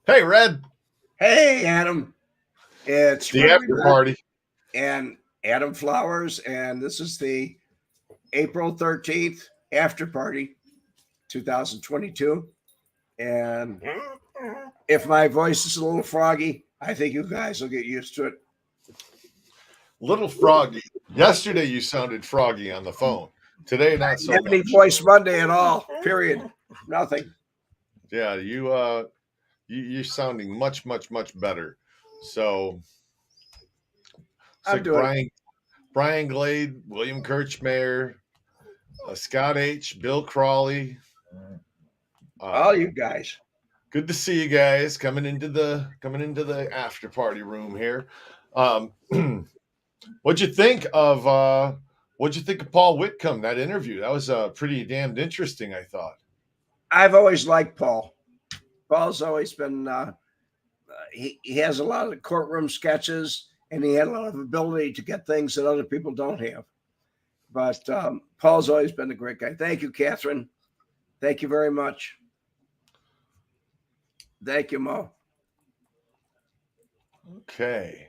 Hey, Red. Hey, Adam. It's The Red after Wemette party. and Adam Flowers, and this is the April 13th after party 2022. And if my voice is a little froggy, I think you guys will get used to it. Little froggy. Yesterday you sounded froggy on the phone. Today not I so didn't have any much. voice Monday at all, period. Nothing. Yeah, you're sounding much better. So it's I'm like doing Brian Glade, William Kirchmayer, Scott H, Bill Crawley. all Uh, you guys. Good to see you guys coming into the after party room here. Um, what'd you think of Paul Whitcomb, that interview? That was pretty damned interesting, I thought. I've always liked Paul. Paul's always been, he has a lot of courtroom sketches and he had a lot of ability to get things that other people don't have. But Paul's always been a great guy. Thank you, Catherine. Thank you very much. Thank you, Mo. Okay.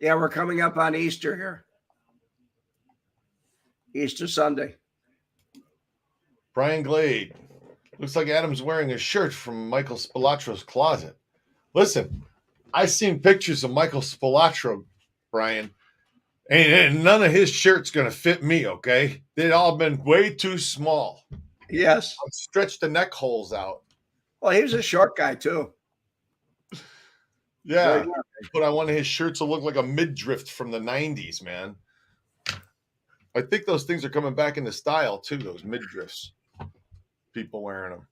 Yeah, we're coming up on Easter here. Easter Sunday. Brian Glade. Looks like Adam's wearing a shirt from Michael Spilatro's closet. Listen, I seen pictures of Michael Spilatro, Brian, and none of his shirts gonna fit me, okay? They'd all been way too small. Yes. I'd stretch the neck holes out. Well, he was a short guy too. Yeah. But I wanted his shirts to look like a midriff from the 90s, man. I think those things are coming back into style too, those midriffs. People wearing them.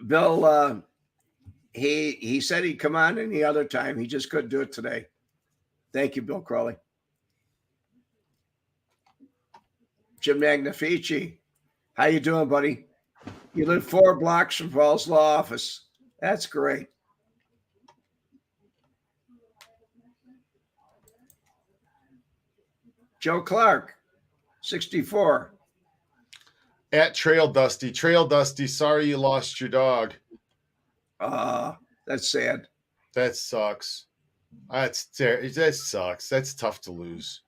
Bill, he said he'd come on any other time. He just couldn't do it today. Thank you, Bill Crawley. Jim Magnifici, how you doing, buddy? You live 4 blocks from Paul's law office. That's great. Joe Clark, 64. At Trail Dusty, sorry you lost your dog. That's sad. That sucks. That sucks. That's tough to lose.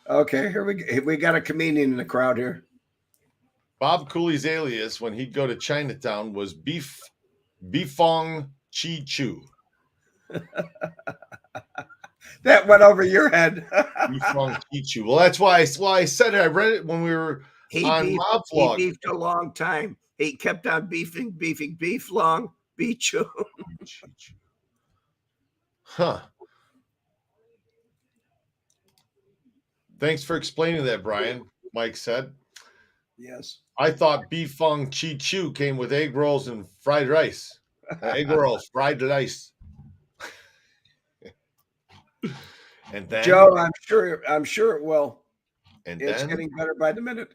Okay, here we got a comedian in the crowd here. Bob Cooley's alias when he'd go to Chinatown was Bifong Chi Chu. That went over your head. Bifong Chi Chu. Well, that's why I said it. I read it when we were on Mob Vlog. He beefed a long time. He kept on beefing, beef long, beat you. Huh. Thanks for explaining that, Brian, Mike said. Yes. I thought Bifong Chi Chu came with egg rolls and fried rice. Egg rolls, fried rice. And then Joe, I'm sure it will. And it's then getting better by the minute.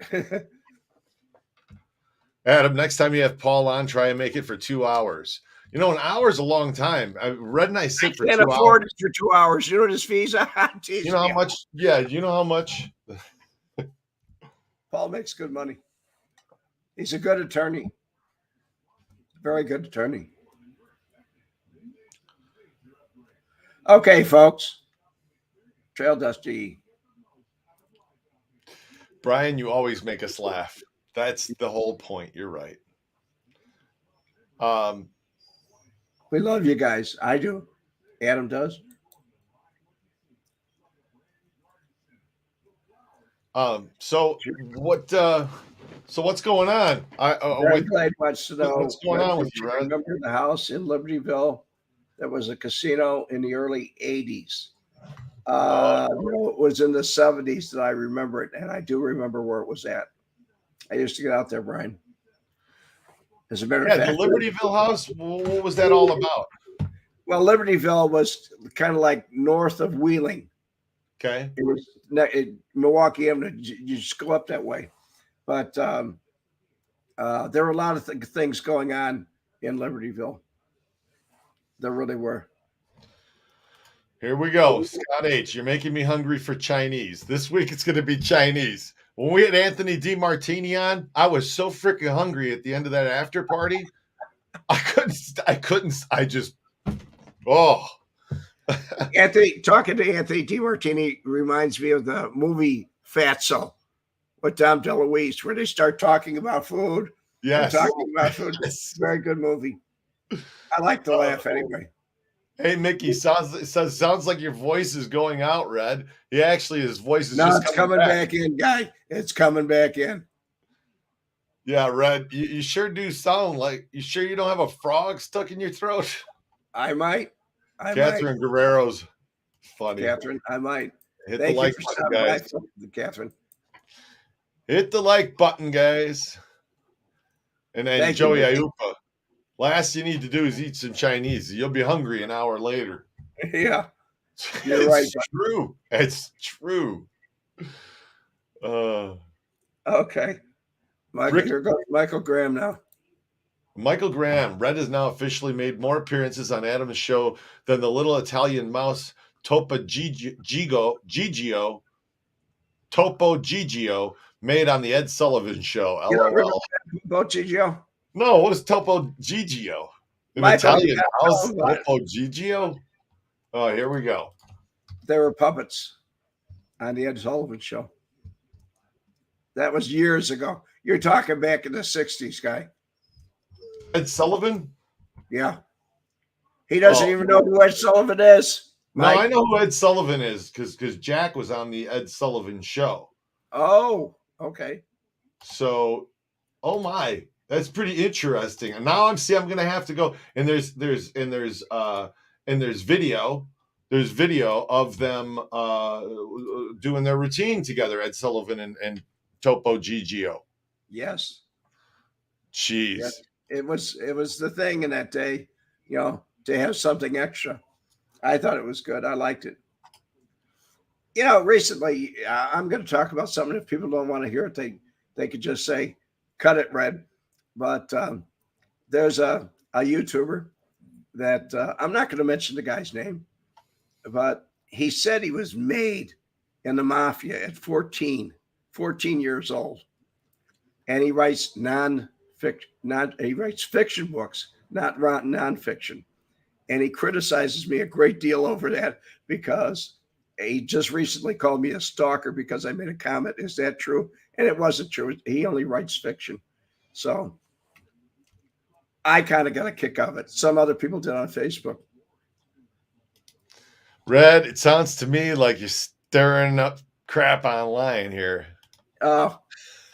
Adam, next time you have Paul on, try and make it for 2 hours. You know, an hour is a long time. Red and I sit for 2 hours. Can't afford it for 2 hours. You know what his fees are? You know how much? Yeah, you know how much? Paul makes good money. He's a good attorney. Very good attorney. Okay, folks. Trail Dusty. Brian, you always make us laugh. That's the whole point. You're right. We love you guys. I do. Adam does. So what's going on? Glad wants to know what's going on with you, Red? Remember the house in Libertyville that was a casino in the early 80s? No, it was in the 70s that I remember it, and I do remember where it was at. I used to get out there, Brian. As a matter of fact, the Libertyville house. What was that all about? Well, Libertyville was kind of like north of Wheeling. Okay. It was Milwaukee Avenue. You just go up that way, but there were a lot of things going on in Libertyville. There really were. Here we go. Scott H., you're making me hungry for Chinese. This week it's going to be Chinese. When we had Anthony DiMartini on, I was so freaking hungry at the end of that after party. I just, oh, Anthony, talking to Anthony DiMartini reminds me of the movie Fatso with Dom DeLuise, where they start talking about food and yes. talking about food. Yes. Very good movie. I like to laugh anyway. Hey, Mickey, sounds like your voice is going out, Red. He actually, his voice is No, just it's coming back in, guy. It's coming back in. Yeah, Red, you sure do sound like, you sure you don't have a frog stuck in your throat? I might. Catherine Guerrero's funny. Catherine, I might. Hit the Thank you like for button, stopping by, guys. Catherine. Hit the like button, guys. And then Thank you, Joey Mickey. Ayupa. Last you need to do is eat some Chinese. You'll be hungry an hour later. Yeah, you're It's right. true. It's true. Okay. Michael, here goes Michael Graham now. Michael Graham. Red has now officially made more appearances on Adam's show than the little Italian mouse Topo Gigio made on the Ed Sullivan Show. You don't remember LOL. about Gigio? No, what is Topo Gigio? An Michael, Italian mouse? about it. Topo Gigio? Oh, here we go. They were puppets on the Ed Sullivan Show. That was years ago. You're talking back in the 60s, guy. Ed Sullivan? Yeah. He doesn't even know who Ed Sullivan is. Mike? No, I know who Ed Sullivan is because Jack was on the Ed Sullivan Show. Oh, okay. So, oh my, that's pretty interesting. And now I'm going to have to go. And there's video. There's video of them doing their routine together, Ed Sullivan and Topo Gigio. Yes. Jeez. Yes. It was the thing in that day, to have something extra. I thought it was good. I liked it. Recently, I'm going to talk about something. If people don't want to hear it, they could just say, cut it, Red. But there's a YouTuber that I'm not going to mention the guy's name, but he said he was made in the mafia at 14 years old. And he writes fiction books, not nonfiction. And he criticizes me a great deal over that because he just recently called me a stalker because I made a comment. Is that true? And it wasn't true. He only writes fiction. So I kind of got a kick out of it. Some other people did on Facebook. Red, it sounds to me like you're stirring up crap online here.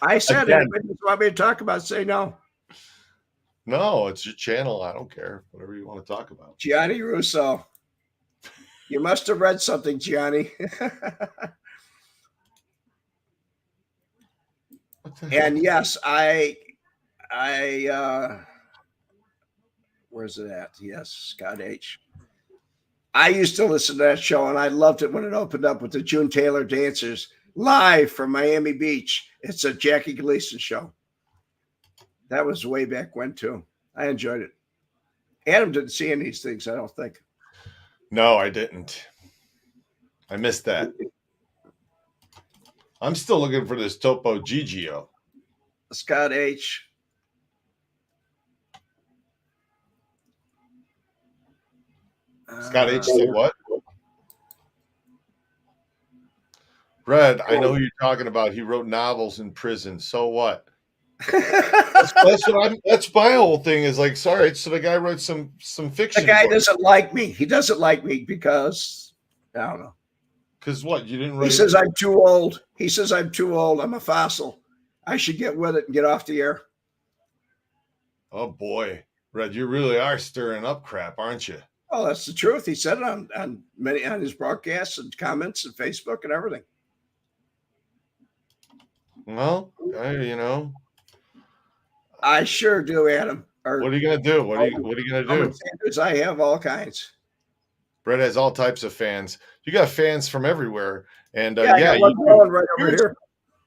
I said it. If you want me to talk about it, say no. No, it's your channel. I don't care. Whatever you want to talk about. Gianni Russo. You must have read something, Gianni. And yes, I where's it at? Yes, Scott H. I used to listen to that show and I loved it when it opened up with the June Taylor dancers live from Miami Beach. It's a Jackie Gleason show. That was way back when too. I enjoyed it. Adam didn't see any of these things, I don't think. No, I didn't. I missed that. I'm still looking for this Topo Gigio. Scott H. Scott H said what? Red, I know who you're talking about. He wrote novels in prison. So what? That's my whole thing is like, sorry, so the guy wrote some fiction. The guy doesn't like me. He doesn't like me because I don't know. Because what? You didn't write. He says I'm too old. He says I'm too old. I'm a fossil. I should get with it and get off the air. Oh boy, Red, you really are stirring up crap, aren't you? Oh, that's the truth. He said it on his broadcasts and comments and Facebook and everything. Well, I sure do, Adam. What are you gonna do? What are you gonna do? I have all kinds. Brett has all types of fans. You got fans from everywhere, and right over here.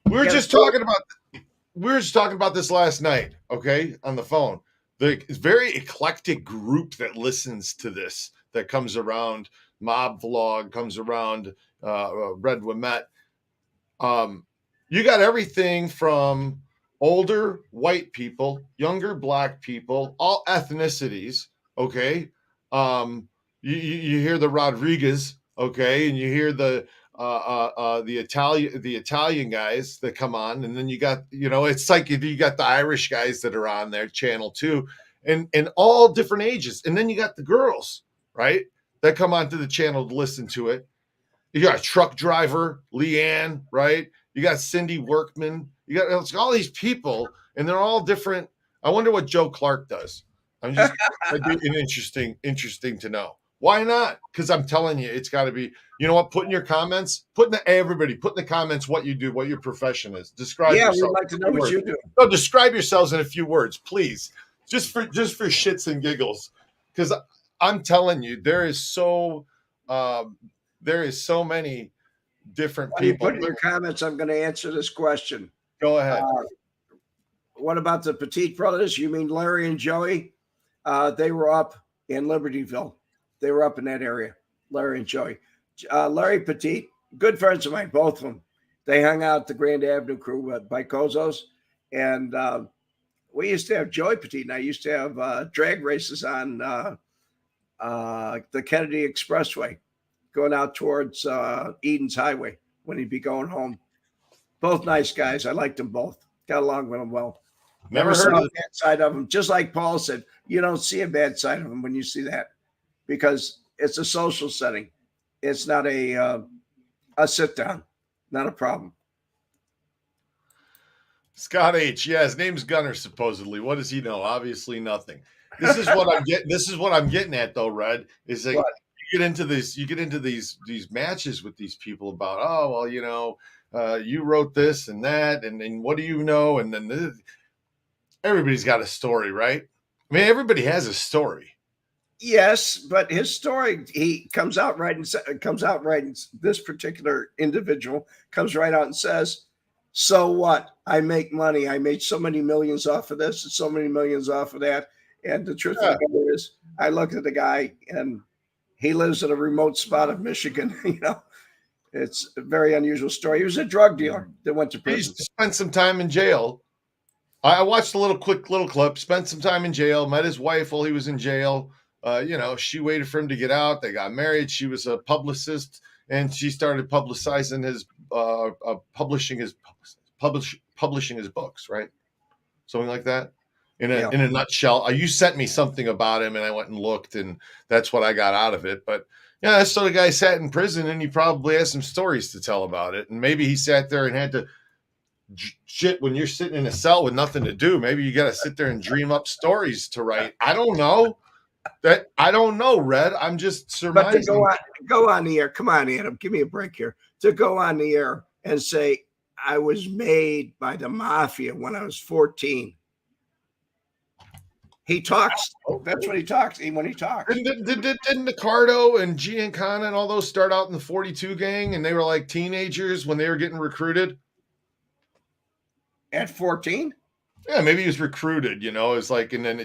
We were just talking about this last night. Okay, on the phone. The very eclectic group that listens to this, that comes around, Mob Vlog comes around, Red Wemette. You got everything from older white people, younger black people, all ethnicities. Okay, you hear the Rodriguez, okay, and you hear the Italian guys that come on, and then you got, it's like you got the Irish guys that are on their channel too, and all different ages, and then you got the girls, right, that come onto the channel to listen to it. You got a truck driver, Leanne, right? You got Cindy Workman. You got all these people, and they're all different. I wonder what Joe Clark does. That'd be interesting to know. Why not? Because I'm telling you, it's got to be. You know what? Put in your comments. Everybody put in the comments what you do, what your profession is. Describe Yeah, yourself. we'd like to know what you do. No, describe yourselves in a few words, please. Just for shits and giggles, because I'm telling you, there is so many different When you people. put in your comments, I'm going to answer this question. Go ahead. What about the Petit brothers? You mean Larry and Joey? They were up in Libertyville. They were up in that area, Larry and Joey. Larry Petit, good friends of mine, both of them. They hung out at the Grand Avenue crew by Kozo's. And we used to have Joey Petit, and I used to have drag races on the Kennedy Expressway going out towards Eden's Highway when he'd be going home. Both nice guys. I liked them both. Got along with them well. Never saw a bad side of them. Just like Paul said, you don't see a bad side of them when you see that, because it's a social setting. It's not a sit down. Not a problem. Scott H. Yeah, his name's Gunner, supposedly. What does he know? Obviously nothing. This is what I'm getting. This is what I'm getting at, though, Red. Is like you get into these matches with these people about, oh well, you wrote this and that, and what do you know? And then everybody's got a story, right? I mean, everybody has a story. Yes, but his story, he comes out right and this particular individual comes right out and says, so what? I make money. I made so many millions off of this and so many millions off of that. And the truth of the matter is, I look at the guy and he lives in a remote spot of Michigan. It's a very unusual story. He was a drug dealer that went to prison. He spent some time in jail. I watched a quick little clip, spent some time in jail, met his wife while he was in jail. She waited for him to get out. They got married. She was a publicist, and she started publicizing publishing his books, right? Something like that. In a nutshell. You sent me something about him, and I went and looked, and that's what I got out of it. But yeah, so the guy sat in prison, and he probably has some stories to tell about it. And maybe he sat there and had to shit when you're sitting in a cell with nothing to do. Maybe you got to sit there and dream up stories to write. I don't know. I don't know, Red. I'm just surmising. But to go on the air, come on, Adam, give me a break here. To go on the air and say I was made by the mafia when I was 14. He talks. That's what he talks. When he talks. Didn't Ricardo and Giancana and all those start out in the 42 gang, and they were like teenagers when they were getting recruited? At 14? Yeah, maybe he was recruited, it's like, and then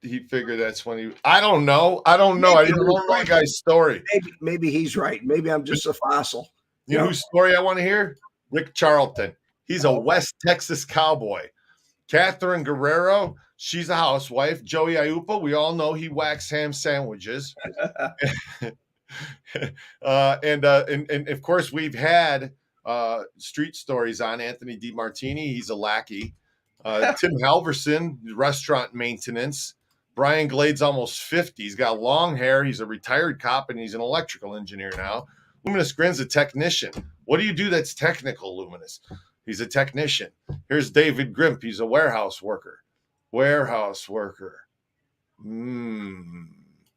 he figured that's when I don't know. I didn't know that guy's story. Maybe he's right. Maybe I'm just a fossil. You know whose story I want to hear? Rick Charlton. He's a West Texas cowboy. Catherine Guerrero, she's a housewife. Joey Aiupa, we all know he whacks ham sandwiches. And of course, we've had street stories on Anthony DiMartini. He's a lackey. Tim Halverson, restaurant maintenance. Brian Glade's almost 50. He's got long hair. He's a retired cop, and he's an electrical engineer now. Luminous Grin's a technician. What do you do that's technical, Luminous? He's a technician. Here's David Grimp. He's a warehouse worker. Jim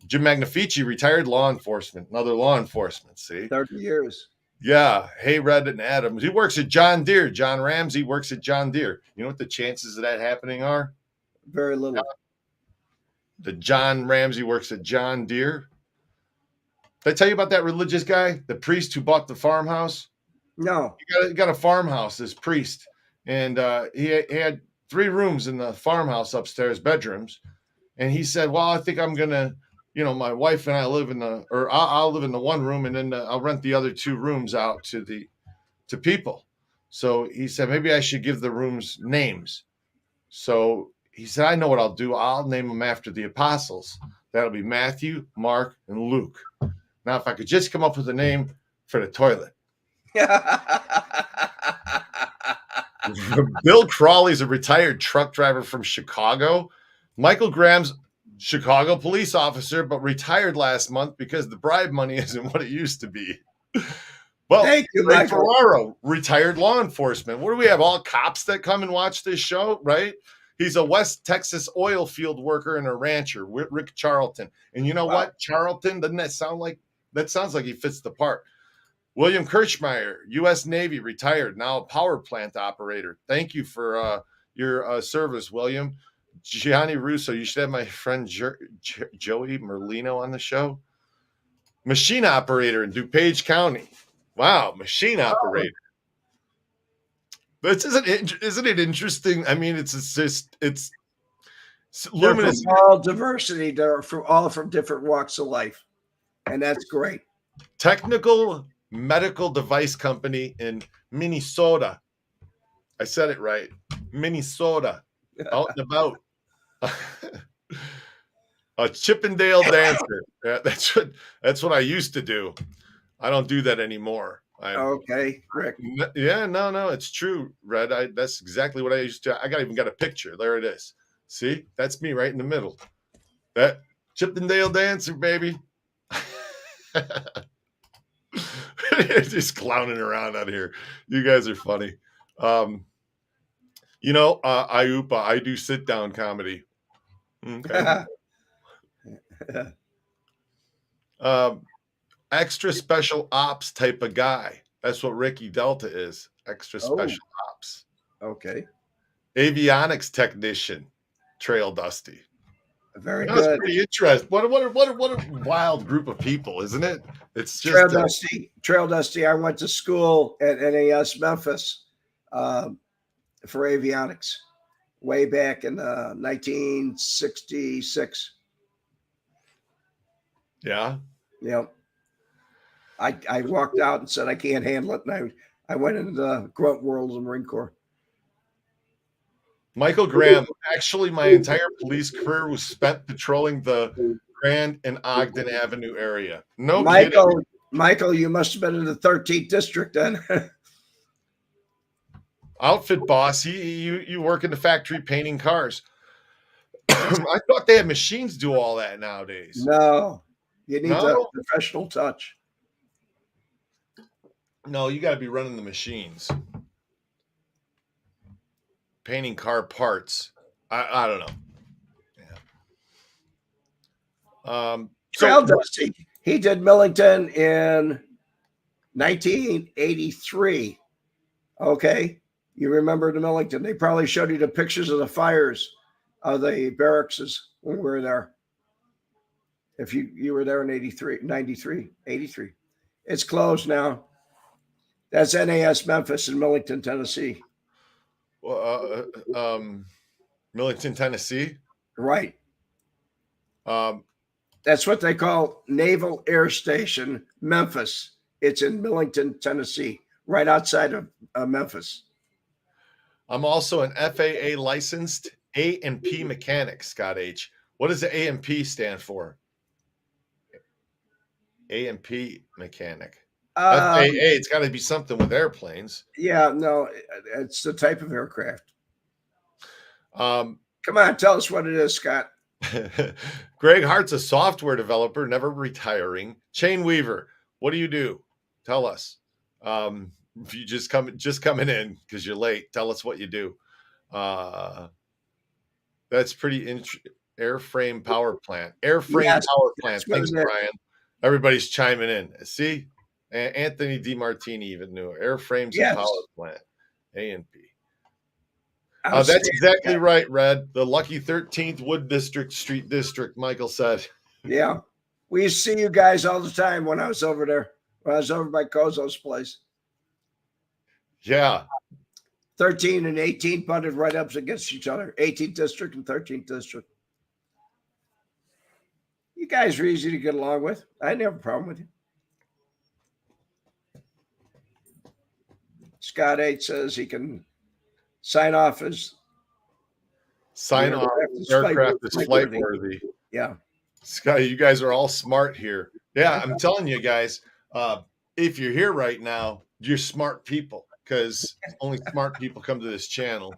Magnifici, retired law enforcement. Another law enforcement, see? 30 years. Yeah. Hey, Red and Adams. He works at John Deere. John Ramsey works at John Deere. You know what the chances of that happening are? Very little. The John Ramsey works at John Deere. Did I tell you about that religious guy, the priest who bought the farmhouse? No. He got a farmhouse, this priest. And he had 3 rooms in the farmhouse upstairs, bedrooms. And he said, well, I think I'm going to, my wife and I live I'll live in the one room, and then I'll rent the other 2 rooms out to people. So he said, maybe I should give the rooms names. So he said, I know what I'll do. I'll name them after the apostles. That'll be Matthew, Mark, and Luke. Now, if I could just come up with a name for the toilet. Bill Crawley's a retired truck driver from Chicago. Michael Graham's Chicago police officer, but retired last month because the bribe money isn't what it used to be. Well, Thank you, Ray Michael. Ferraro, retired law enforcement. What do we have? All cops that come and watch this show, right? He's a West Texas oil field worker and a rancher, Rick Charlton. And you know what? Charlton, doesn't that sound like, that sounds like he fits the part. William Kirchmeyer, U.S. Navy, retired, now a power plant operator. Thank you for your service, William. Gianni Russo, you should have my friend Joey Merlino on the show. Machine operator in DuPage County. Wow, machine operator. But isn't it interesting? I mean, it's luminous. They're from all diversity. They're from different walks of life, and that's great. Technical medical device company in Minnesota. I said it right. Minnesota. Out and about. A Chippendale dancer. That's what I used to do. I don't do that anymore. Okay, Rick. Yeah, no, it's true, Red. That's exactly what I used to. I even got a picture. There it is. See, that's me right in the middle. That Chippendale dancer, baby. Just clowning around out here. You guys are funny. IUPA, I do sit down comedy. Okay. Extra special ops type of guy. That's what Ricky Delta is. Extra special ops. Okay. Avionics technician, Trail Dusty. Very That's good. pretty interesting. What a wild group of people, isn't it? It's just Trail Dusty. I went to school at NAS Memphis for avionics way back in 1966. Yeah. Yep. I walked out and said I can't handle it, and I went into the grunt world of the Marine Corps. Michael Graham. Actually, my entire police career was spent patrolling the Grand and Ogden Avenue area. No kidding. Michael, you must have been in the 13th district then. Outfit boss. You work in the factory painting cars. I thought they had machines do all that nowadays. No, you need the professional touch. No, you got to be running the machines. Painting car parts. I don't know. Yeah. Trail Dusty. He did Millington in 1983. Okay. You remember the Millington. They probably showed you the pictures of the fires of the barracks when we were there. If you were there in 83. It's closed now. That's NAS Memphis in Millington, Tennessee. Millington, Tennessee? Right. That's what they call Naval Air Station, Memphis. It's in Millington, Tennessee, right outside of Memphis. I'm also an FAA licensed A&P mechanic, Scott H. What does the A&P stand for? A&P mechanic. FAA, it's got to be something with airplanes. Yeah, no, it's the type of aircraft. Come on, tell us what it is, Scott. Greg Hart's a software developer, never retiring. Chain Weaver, what do you do? Tell us. If you just coming in because you're late, tell us what you do. That's pretty airframe power plant. Power plant. Thanks, Brian. Everybody's chiming in. See, Anthony DiMartini even knew airframes and power plant. A&P. That's exactly right, Red. The lucky 13th Wood District Street District, Michael said. Yeah. We used to see you guys all the time when I was over there. When I was over by Kozo's place. Yeah. 13 and 18 butted right up against each other. 18th District and 13th District. You guys are easy to get along with. I didn't have a problem with you. Scott H says he can sign off as Sign off. Aircraft is flight worthy. Yeah. Sky, you guys are all smart here. Yeah, I'm telling you guys, if you're here right now, you're smart people because only smart people come to this channel.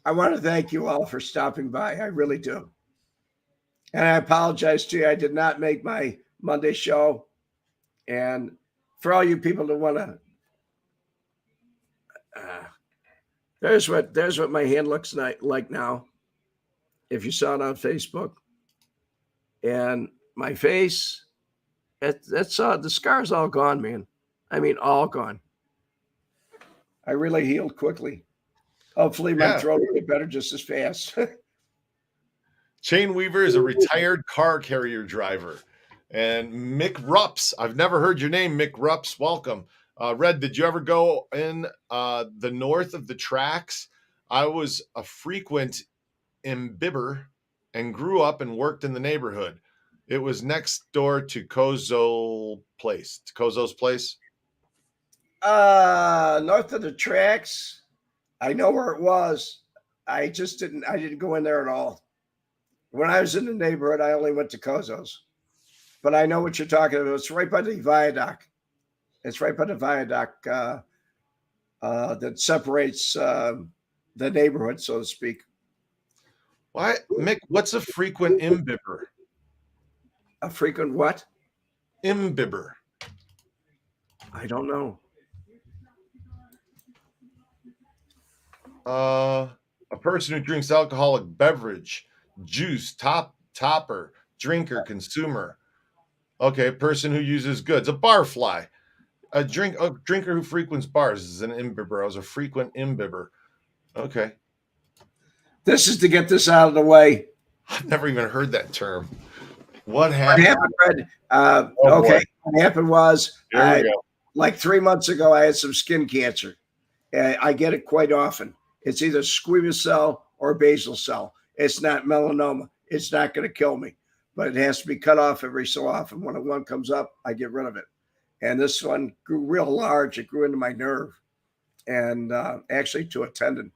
I want to thank you all for stopping by. I really do. And I apologize to you. I did not make my Monday show. And for all you people that want to, there's what my hand looks like now. If you saw it on Facebook, and my face, that's the scar's all gone, man. I mean, all gone. I really healed quickly. Hopefully, my throat will get better just as fast. Chain Weaver is a retired car carrier driver. And Mick Rups, I've never heard your name, Mick Rups. Welcome. Red, did you ever go in the north of the tracks? I was a frequent imbibber and grew up and worked in the neighborhood. It was next door to Kozo's place. North of the tracks. I know where it was. I didn't go in there at all. When I was in the neighborhood, I only went to Kozo's. But I know what you're talking about. It's right by the viaduct. It's right by the viaduct that separates the neighborhood, so to speak. Why, Mick, what's a frequent imbibber? A frequent what? Imbibber. I don't know. A person who drinks alcoholic beverage, juice, topper, drinker, consumer. Okay, a person who uses goods, a barfly. A drinker who frequents bars is an imbibber. I was a frequent imbibber. Okay. This is to get this out of the way. I've never even heard that term. What happened? Fred? Okay. What happened was, like 3 months ago, I had some skin cancer. I get it quite often. It's either squamous cell or basal cell. It's not melanoma. It's not going to kill me, but it has to be cut off every so often. When one comes up, I get rid of it. And this one grew real large. It grew into my nerve and actually to a tendon.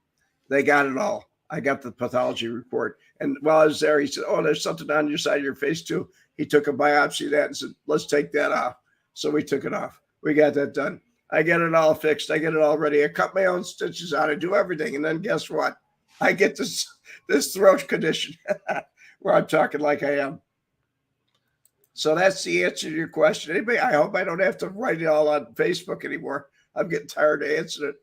They got it all. I got the pathology report. And while I was there, he said, "Oh, there's something on your side of your face too." He took a biopsy of that and said, "Let's take that off." So we took it off. We got that done. I get it all fixed. I get it all ready. I cut my own stitches out. I do everything. And then guess what? I get this throat condition where I'm talking like I am. So that's the answer to your question. Anybody, I hope I don't have to write it all on Facebook anymore. I'm getting tired of answering it.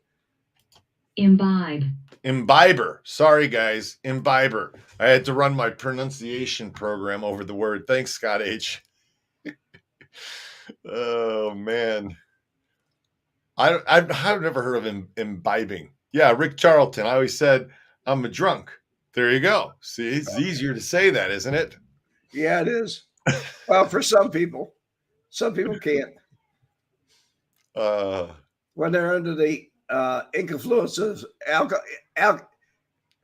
Imbiber. Sorry, guys. Imbiber. I had to run my pronunciation program over the word. Thanks, Scott H. Oh, man. I've never heard of imbibing. Yeah, Rick Charlton. I always said, I'm a drunk. There you go. See, it's easier to say that, isn't it? Yeah, it is. Well, for some people can't. When they're under the influence of what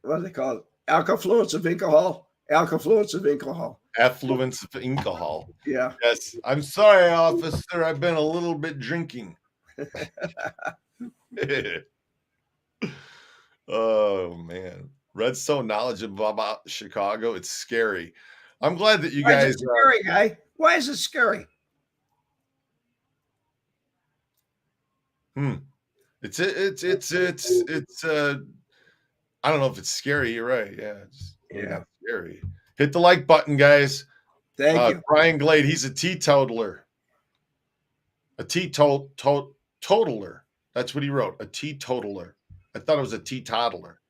do they call it? Alkafluence of alcohol. Alkafluence of alcohol. Affluence of alcohol. Yeah. Yes. I'm sorry, officer. I've been a little bit drinking. Oh, man. Red's so knowledgeable about Chicago. It's scary. I'm glad that you guys. Why is it scary, guy? Why is it scary? It's I don't know if it's scary. You're right. Yeah. It's not scary. Hit the like button, guys. Thank you. Brian Glade, he's a teetotaler. A teetotaler. That's what he wrote. A teetotaler. I thought it was a teetotaler.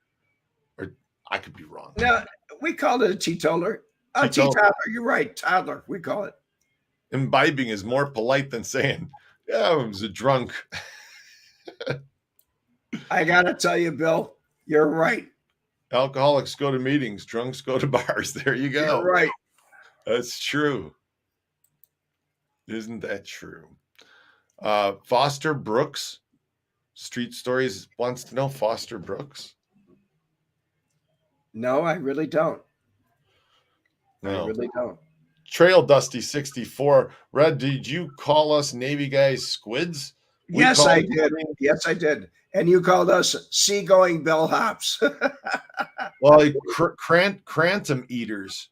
Or I could be wrong. No, we called it a teetotaler. A teetotaler. You're right. Toddler. We call it. Imbibing is more polite than saying, yeah, I was a drunk. I got to tell you, Bill, you're right. Alcoholics go to meetings. Drunks go to bars. There you go. You're right. That's true. Isn't that true? Foster Brooks, Street Stories wants to know Foster Brooks. No, I really don't. No. I really don't. Trail Dusty 64. Red, did you call us Navy guys squids? Yes, I did. Yes, I did. And you called us seagoing bellhops. Well, crantum eaters.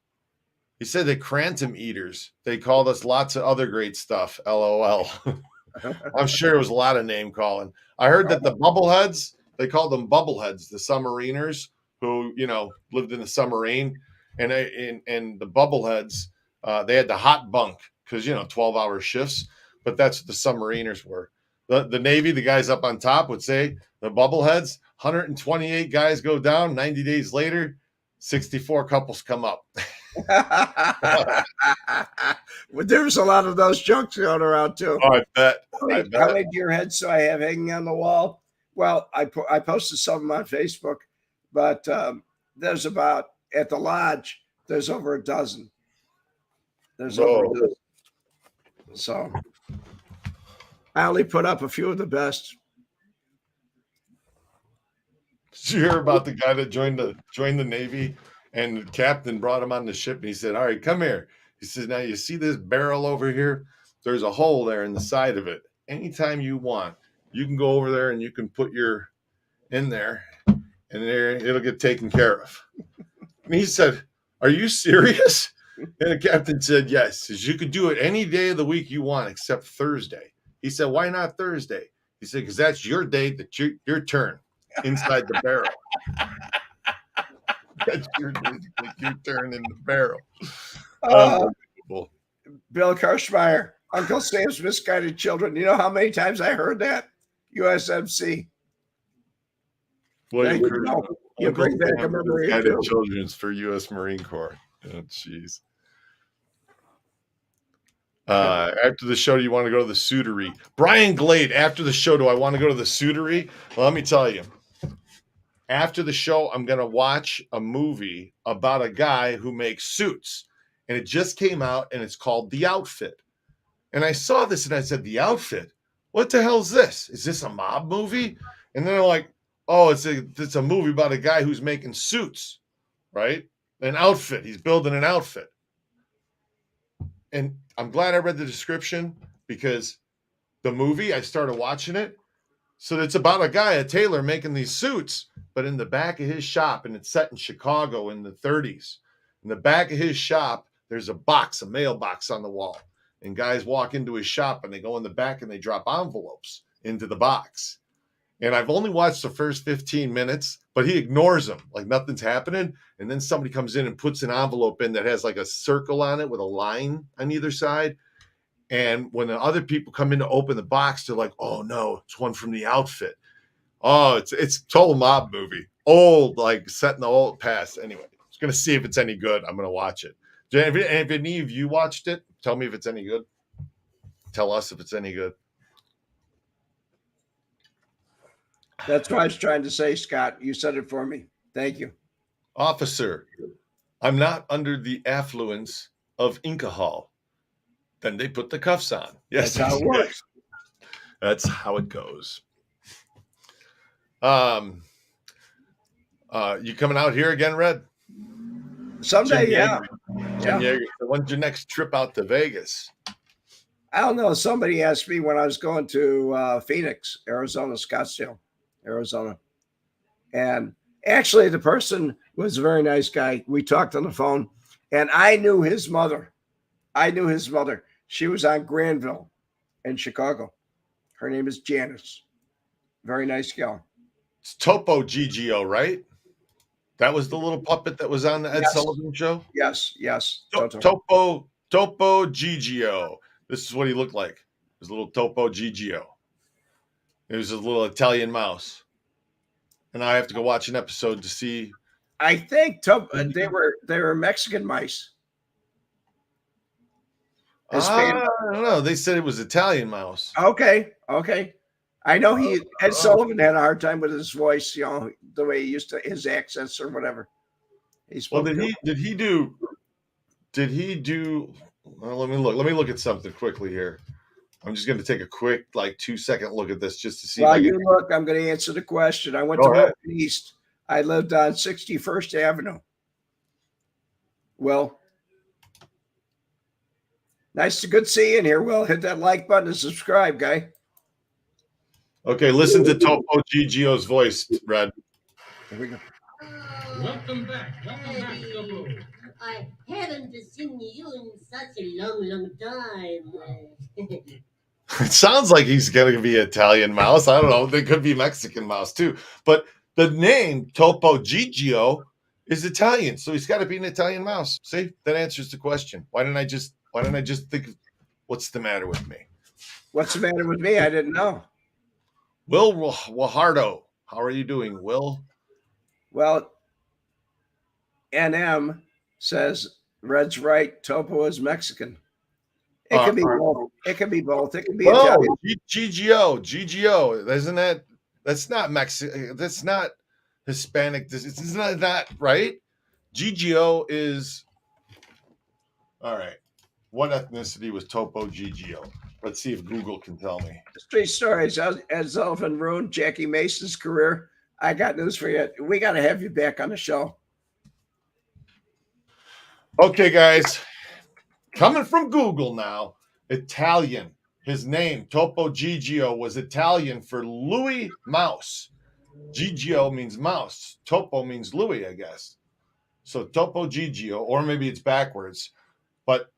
He said they crantum eaters. They called us lots of other great stuff. LOL. I'm sure it was a lot of name calling. I heard that the bubbleheads, they called them bubbleheads, the submariners who, lived in the submarine. And the bubbleheads, they had the hot bunk because, 12-hour shifts. But that's what the submariners were. The Navy, the guys up on top would say the bubbleheads, 128 guys go down. 90 days later, 64 couples come up. Well, there's a lot of those jokes going around too. Oh, I bet. How many deer heads do I have hanging on the wall? Well, I posted some of them on Facebook, but there's about, at the lodge, there's over a dozen. Over a dozen. So I only put up a few of the best. Did you hear about the guy that joined the Navy, and the captain brought him on the ship, and he said, "All right, come here." He says, "Now you see this barrel over here? There's a hole there in the side of it. Anytime you want, you can go over there and you can put your in there, and there it'll get taken care of." And he said, "Are you serious?" And the captain said, "Yes." He says, "You could do it any day of the week you want except Thursday." He said, "Why not Thursday?" He said, "Because that's your day, that your turn inside the barrel." That's your day to take your turn in the barrel. Bill Karschmeyer, Uncle Sam's misguided children. You know how many times I heard that? USMC. Well, you bring back a memory. Children's for U.S. Marine Corps. Oh, jeez. After the show, do you want to go to the suitery? Brian Glade, after the show, do I want to go to the suitery? Well, let me tell you. After the show, I'm going to watch a movie about a guy who makes suits. And it just came out, and it's called The Outfit. And I saw this, and I said, The Outfit? What the hell is this? Is this a mob movie? And then they're like, oh, it's a movie about a guy who's making suits, right? An outfit. He's building an outfit. And I'm glad I read the description, because the movie, I started watching it. So it's about a guy, a tailor, making these suits, but in the back of his shop, and it's set in Chicago in the 30s. In the back of his shop, there's a mailbox on the wall. And guys walk into his shop, and they go in the back, and they drop envelopes into the box. And I've only watched the first 15 minutes, but he ignores them like nothing's happening. And then somebody comes in and puts an envelope in that has like a circle on it with a line on either side. And when the other people come in to open the box, they're like, "Oh no, it's one from The Outfit." Oh, it's a total mob movie. Old, like set in the old past. Anyway, I was gonna see if it's any good. I'm gonna watch it. If any of you watched it, tell me if it's any good. Tell us if it's any good. That's what I was trying to say, Scott. You said it for me. Thank you. Officer, I'm not under the affluence of alcohol. Then they put the cuffs on. Yes, that's how it works. That's how it goes. You coming out here again, Red? Someday, yeah. When's your next trip out to Vegas? I don't know. Somebody asked me when I was going to Phoenix, Arizona, Scottsdale, Arizona. And actually, the person was a very nice guy. We talked on the phone, and I knew his mother. She was on Granville in Chicago. Her name is Janice. Very nice gal. It's Topo GGO, right? That was the little puppet that was on the Ed Sullivan show? Yes. Topo GGO. This is what he looked like. His little Topo GGO. It was a little Italian mouse. And I have to go watch an episode to see. I think they were Mexican mice. I don't know. They said it was Italian mouse. Okay. I know Ed Sullivan had a hard time with his voice, the way he used to, his accents or whatever. Well, did he do? Well, let me look at something quickly here. I'm just going to take a quick 2-second look at this just to see. While you look, I'm going to answer the question. I went to Oakland East. I lived on 61st Avenue. Well, good seeing here. Will, hit that like button and subscribe, guy. Okay, listen to Topo Gigio's voice, Red. Here we go. Welcome back. Welcome back, Topo. I haven't seen you in such a long, long time. It sounds like he's going to be Italian mouse. I don't know. They could be Mexican mouse too. But the name Topo Gigio is Italian, so he's got to be an Italian mouse. See, that answers the question. Why didn't I just think, what's the matter with me? What's the matter with me? I didn't know. Will Wahardo, how are you doing, Will? Well, NM says Red's right. Topo is Mexican. It can be both. It can be both. It can be Italian. GGO. Isn't that's not Mexican? That's not Hispanic. It's not that, right? GGO is all right. What ethnicity was Topo Gigio? Let's see if Google can tell me. Street stories. As Sullivan ruined Jackie Mason's career, I got news for you. We got to have you back on the show. Okay, guys. Coming from Google now. Italian. His name, Topo Gigio, was Italian for Louis Mouse. Gigio means mouse. Topo means Louis, I guess. So Topo Gigio, or maybe it's backwards. But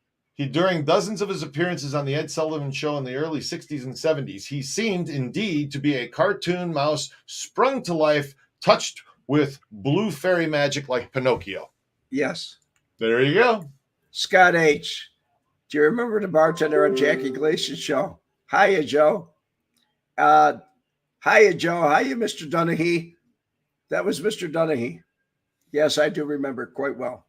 during dozens of his appearances on the Ed Sullivan Show in the early 60s and 70s, he seemed indeed to be a cartoon mouse sprung to life, touched with blue fairy magic like Pinocchio. Yes. There you go. Scott H. Do you remember the bartender on Jackie Gleason's show? Hiya, Joe. Hiya, Joe. Hiya, Mr. Donaghy. That was Mr. Donaghy. Yes, I do remember quite well.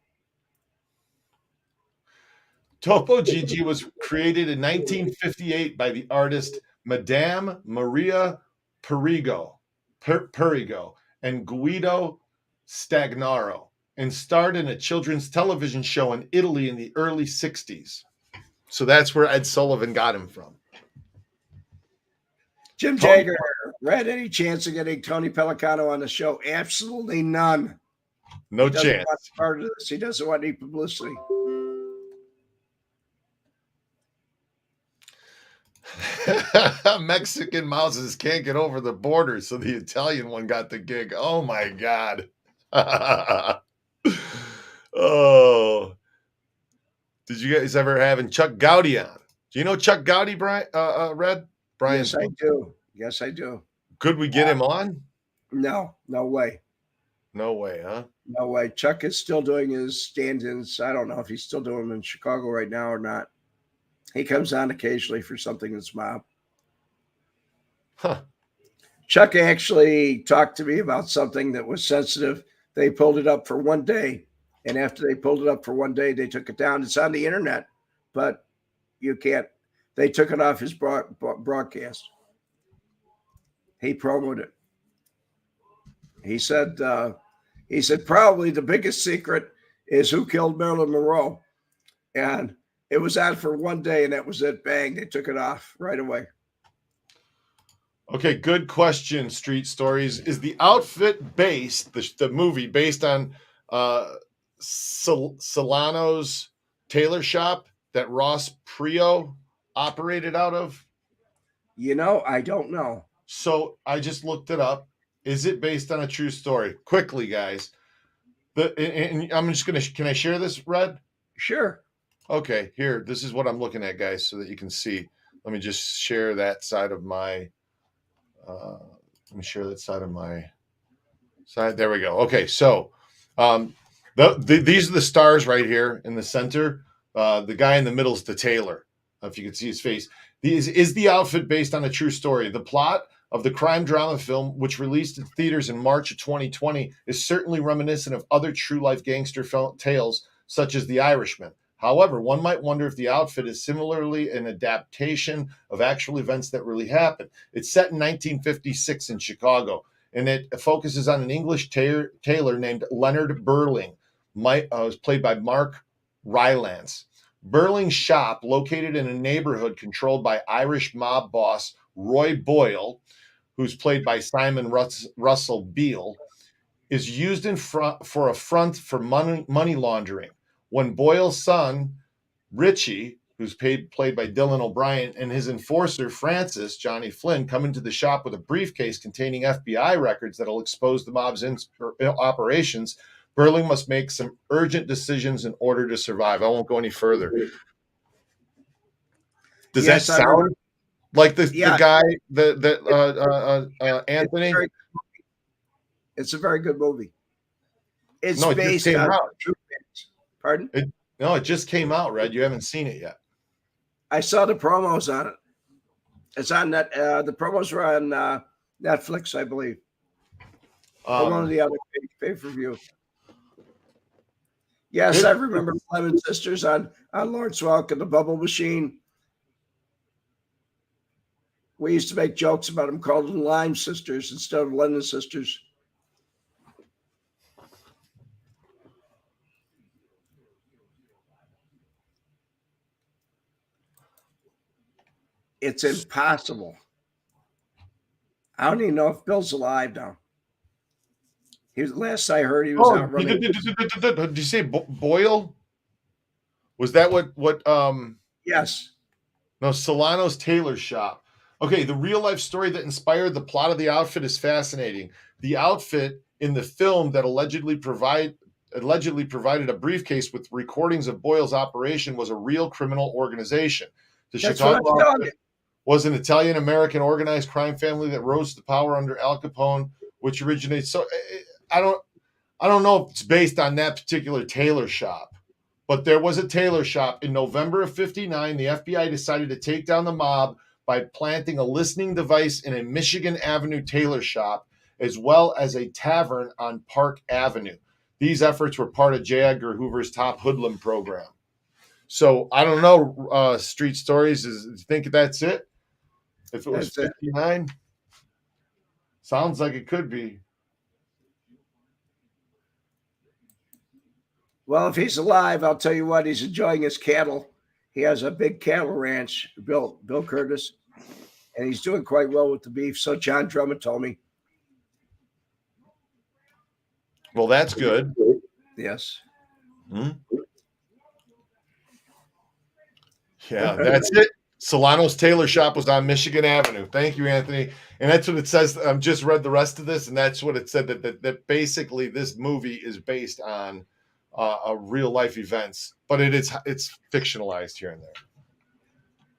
Topo Gigi was created in 1958 by the artist Madame Maria Perigo and Guido Stagnaro, and starred in a children's television show in Italy in the early 60s. So that's where Ed Sullivan got him from. Jim Jagger, Red, any chance of getting Tony Pellicano on the show? Absolutely none. No chance. Part of this. He doesn't want any publicity. Mexican mouses can't get over the border, so the Italian one got the gig. Oh my God. Oh. Did you guys ever have Chuck Gowdy on? Do you know Chuck Gowdy, Brian? Red? Brian? Yes, I do. Yes, I do. Could we get him on? No way. No way, huh? No way. Chuck is still doing his stand-ins. I don't know if he's still doing them in Chicago right now or not. He comes on occasionally for something that's mob. Huh. Chuck actually talked to me about something that was sensitive. They pulled it up for one day. And after they pulled it up for one day, they took it down. It's on the internet, but you can't. They took it off his broadcast. He promoted it. He said probably the biggest secret is who killed Marilyn Monroe. And it was on for one day, and that was it. Bang, they took it off right away. Okay, good question, Street Stories. Is the outfit based, the movie, based on Solano's tailor shop that Ross Prio operated out of? I don't know. So I just looked it up. Is it based on a true story? Quickly, guys. And I'm just going to, can I share this, Red? Sure. Okay, here. This is what I'm looking at, guys, so that you can see. Let me just share that side of my, side. There we go. Okay, so these are the stars right here in the center. The guy in the middle is the tailor, if you can see his face. Is the outfit based on a true story? The plot of the crime drama film, which released in theaters in March of 2020, is certainly reminiscent of other true-life gangster tales, such as The Irishman. However, one might wonder if the outfit is similarly an adaptation of actual events that really happened. It's set in 1956 in Chicago, and it focuses on an English tailor named Leonard Burling, was played by Mark Rylance. Burling's shop, located in a neighborhood controlled by Irish mob boss Roy Boyle, who's played by Simon Russell Beale, is used for a front for money laundering. When Boyle's son, Richie, who's played by Dylan O'Brien, and his enforcer, Francis, Johnny Flynn, come into the shop with a briefcase containing FBI records that'll expose the mob's operations. Burling must make some urgent decisions in order to survive. I won't go any further. Does that sound like the guy Anthony? It's a very good movie. It's No, it based just came on out. true events. Pardon? It just came out, Red. You haven't seen it yet. I saw the promos on it. It's on that. The promos were on Netflix, I believe. Or one of the other pay-per-view. Yes, I remember Lemon Sisters on Lawrence Welk and the Bubble Machine. We used to make jokes about them, called them Lime Sisters instead of Lemon Sisters. It's impossible. I don't even know if Bill's alive now. Last I heard, he was out running. Did you say Boyle? Was that what? Yes. No, Solano's tailor shop. Okay, the real life story that inspired the plot of The Outfit is fascinating. The Outfit in the film that allegedly provided a briefcase with recordings of Boyle's operation was a real criminal organization. The Chicago Outfit was an Italian-American organized crime family that rose to power under Al Capone, which originates. So I don't know if it's based on that particular tailor shop, but there was a tailor shop in November of '59. The FBI decided to take down the mob by planting a listening device in a Michigan Avenue tailor shop, as well as a tavern on Park Avenue. These efforts were part of J. Edgar Hoover's Top Hoodlum program. So I don't know, Street Stories, do you think that's it? If it was 59? Sounds like it could be. Well, if he's alive, I'll tell you what, he's enjoying his cattle. He has a big cattle ranch, Bill Curtis, and he's doing quite well with the beef. So John Drummond told me. Well, that's good. Yes. Yeah, that's it. Solano's tailor shop was on Michigan Avenue. Thank you, Anthony. And that's what it says. I've just read the rest of this, and that's what it said, that basically this movie is based on real life events, but it's fictionalized here and there.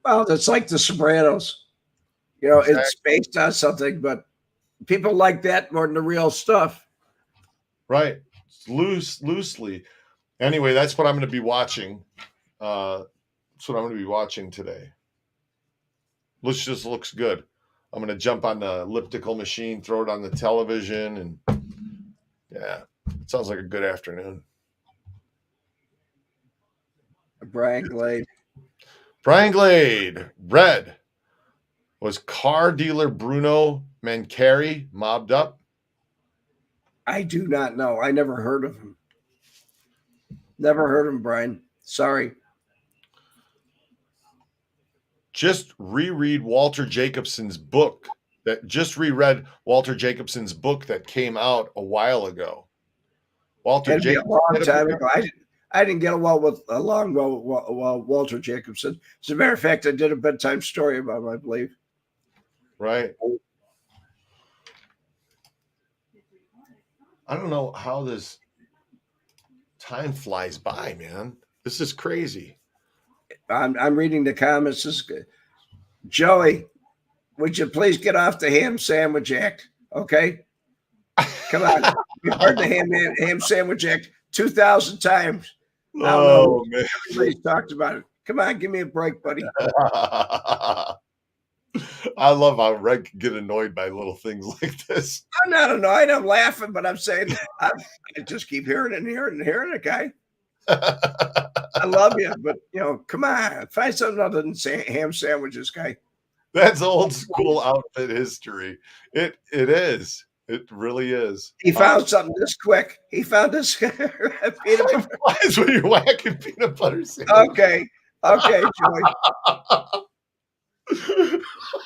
Well, it's like The Sopranos. You know, exactly. It's based on something, but people like that more than the real stuff. Right. Loosely. Anyway, that's what I'm going to be watching. That's what I'm going to be watching today. Which just looks good. I'm going to jump on the elliptical machine, throw it on the television, and yeah, it sounds like a good afternoon. Brian Glade. Red. Was car dealer Bruno Mancari mobbed up? I do not know. I never heard of him. Never heard of him, Brian. Sorry. Just reread Walter Jacobson's book. Reread Walter Jacobson's book that came out a while ago. Walter Jacobson. A long time ago. I didn't get along with Walter Jacobson. As a matter of fact, I did a bedtime story about him, I believe. Right. I don't know how this time flies by, man. This is crazy. I'm reading the comments. This is good. Joey, would you please get off the ham sandwich act? Okay. Come on. We've heard the ham sandwich act 2,000 times. Oh, man. Everybody's talked about it. Come on, give me a break, buddy. I love how Red can get annoyed by little things like this. I'm not annoyed. I'm laughing, but I'm saying I just keep hearing it, guy. I love you, but come on, find something other than ham sandwiches, guy. That's old school outfit history. It is. It really is. He found something this quick. He found this peanut butter. That's when you're whacking peanut butter sandwich. Okay, Joey.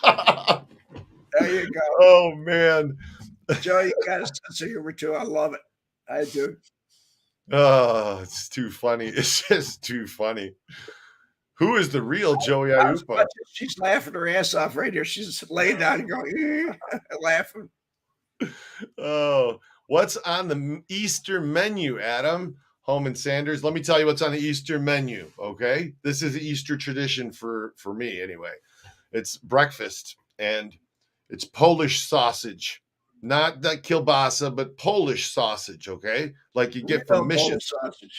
There you go. Oh man, Joey, you got a sense of humor too. I love it. I do. Oh, it's too funny. It's just too funny. Who is the real Joey As Aiuppo? much as she's laughing her ass off right here. She's laying down and going, laughing. Oh, what's on the Easter menu, Adam? Holman Sanders. Let me tell you what's on the Easter menu. Okay, this is the Easter tradition for me anyway. It's breakfast and it's Polish sausage, not that kielbasa, but Polish sausage. Okay, like you get from Mission.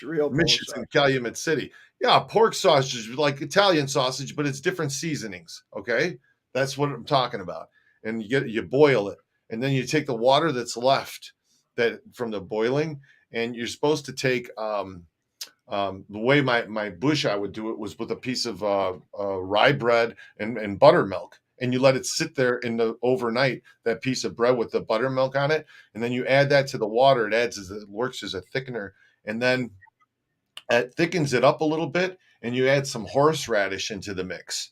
Real Missions in Calumet City. Yeah, pork sausage, like Italian sausage, but it's different seasonings. Okay, that's what I'm talking about. And you boil it, and then you take the water that's left that from the boiling, and you're supposed to take the way my bush I would do it was with a piece of rye bread and buttermilk, and you let it sit there in the overnight. That piece of bread with the buttermilk on it, and then you add that to the water. It works as a thickener, and then it thickens it up a little bit, and you add some horseradish into the mix,